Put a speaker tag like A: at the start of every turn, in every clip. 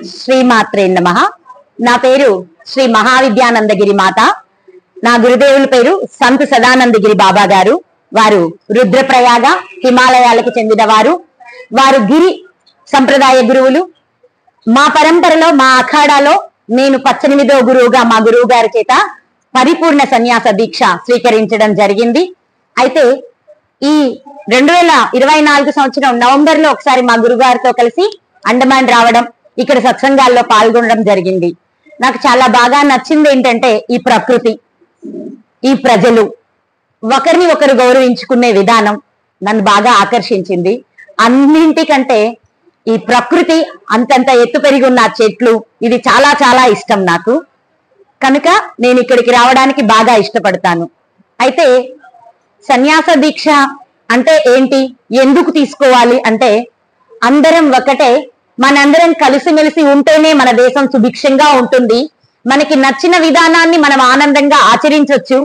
A: శ్రీమాత్రే నమః. నా పేరు శ్రీ మహావిద్యానందగిరి మాత. నా గురుదేవుల పేరు సంత్ సదానందగిరి బాబా గారు. వారు రుద్రప్రయాగ హిమాలయాలకు చెందిన వారు. వారు గిరి సంప్రదాయ గురువులు. మా పరంపరలో మా అఖాడాలో నేను 18వ గురువుగా మా గురువు గారి చేత పరిపూర్ణ సన్యాస దీక్ష స్వీకరించడం జరిగింది. అయితే ఈ 2024 సంవత్సరం నవంబర్ లో ఒకసారి మా గురుగారితో కలిసి అండమాన్ రావడం, ఇక్కడ సత్సంగాల్లో పాల్గొనడం జరిగింది. నాకు చాలా బాగా నచ్చింది ఏంటంటే ఈ ప్రకృతి, ఈ ప్రజలు, ఒకరిని ఒకరు గౌరవించుకునే విధానం నన్ను బాగా ఆకర్షించింది. అన్నింటికంటే ఈ ప్రకృతి, అంతంత ఎత్తు పెరిగి ఉన్న చెట్లు, ఇది చాలా చాలా ఇష్టం నాకు. కనుక నేను ఇక్కడికి రావడానికి బాగా ఇష్టపడతాను. అయితే సన్యాస దీక్ష అంటే ఏంటి, ఎందుకు తీసుకోవాలి అంటే, అందరం ఒకటే, మనందరం కలిసిమెలిసి ఉంటేనే మన దేశం సుభిక్షంగా ఉంటుంది. మనకి నచ్చిన విధానాన్ని మనం ఆనందంగా ఆచరించవచ్చు.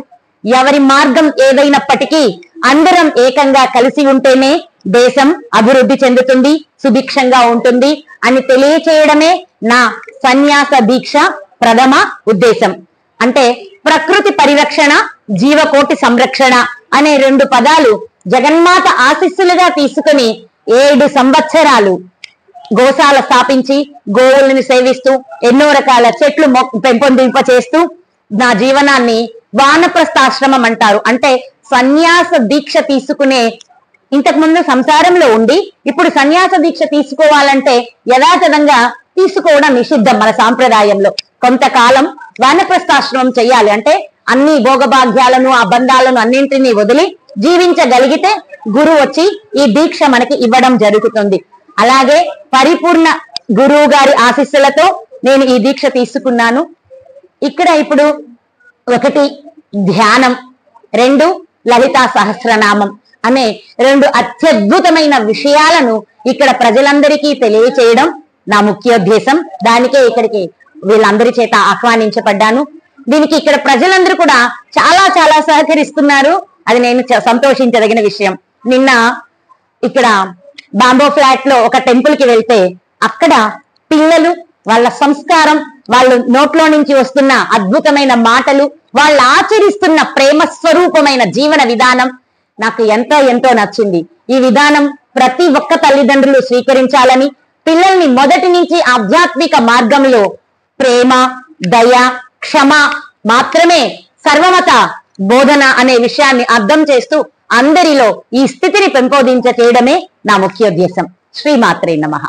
A: ఎవరి మార్గం ఏదైనప్పటికీ అందరం ఏకంగా కలిసి ఉంటేనే దేశం అభివృద్ధి చెందుతుంది, సుభిక్షంగా ఉంటుంది అని తెలియచేయడమే నా సన్యాస దీక్ష ప్రథమ ఉద్దేశం. అంటే ప్రకృతి పరిరక్షణ, జీవకోటి సంరక్షణ అనే 2 పదాలు జగన్మాత ఆశీస్సులుగా తీసుకుని 7 సంవత్సరాలు గోశాల స్థాపించి గోవులను సేవిస్తూ ఎన్నో రకాల చెట్లు పెంపొందింప చేస్తూ నా జీవనాన్ని వానప్రస్థాశ్రమం అంటారు. అంటే సన్యాస దీక్ష తీసుకునే, ఇంతకుముందు సంసారంలో ఉండి ఇప్పుడు సన్యాస దీక్ష తీసుకోవాలంటే యథాతథంగా తీసుకోవడం నిషిద్ధం మన సాంప్రదాయంలో. కొంతకాలం వానప్రస్థాశ్రమం చెయ్యాలి. అంటే అన్ని భోగభాగ్యాలను, ఆ బంధాలను అన్నింటినీ వదిలి జీవించగలిగితే గురువు వచ్చి ఈ దీక్ష మనకి ఇవ్వడం జరుగుతుంది. అలాగే పరిపూర్ణ గురువు గారి ఆశీస్సులతో నేను ఈ దీక్ష తీసుకున్నాను. ఇక్కడ ఇప్పుడు 1 ధ్యానం, 2 లలితా సహస్రనామం అనే 2 అత్యద్భుతమైన విషయాలను ఇక్కడ ప్రజలందరికీ తెలియచేయడం నా ముఖ్యోద్దేశం. దానికే ఇక్కడికి వీళ్ళందరి చేత ఆహ్వానించబడ్డాను. దీనికి ఇక్కడ ప్రజలందరూ కూడా చాలా చాలా సహకరిస్తున్నారు. అది నేను సంతోషించదగిన విషయం. నిన్న ఇక్కడ బాంబో ఫ్లాట్ లో ఒక టెంపుల్ కి వెళ్తే అక్కడ పిల్లలు, వాళ్ళ సంస్కారం, వాళ్ళు నోట్లో నుంచి వస్తున్న అద్భుతమైన మాటలు, వాళ్ళు ఆచరిస్తున్న ప్రేమ స్వరూపమైన జీవన విధానం నాకు ఎంతో ఎంతో నచ్చింది. ఈ విధానం ప్రతి ఒక్క తల్లిదండ్రులు స్వీకరించాలని, పిల్లల్ని మొదటి నుంచి ఆధ్యాత్మిక మార్గంలో ప్రేమ, దయ, క్షమ మాత్రమే సర్వమత బోధన అనే విషయాన్ని అర్థం చేస్తూ అందరిలో ఈ స్థితిని పెంపొందించ చేయడమే నా ముఖ్యోద్దేశం. శ్రీమాత్రే నమః.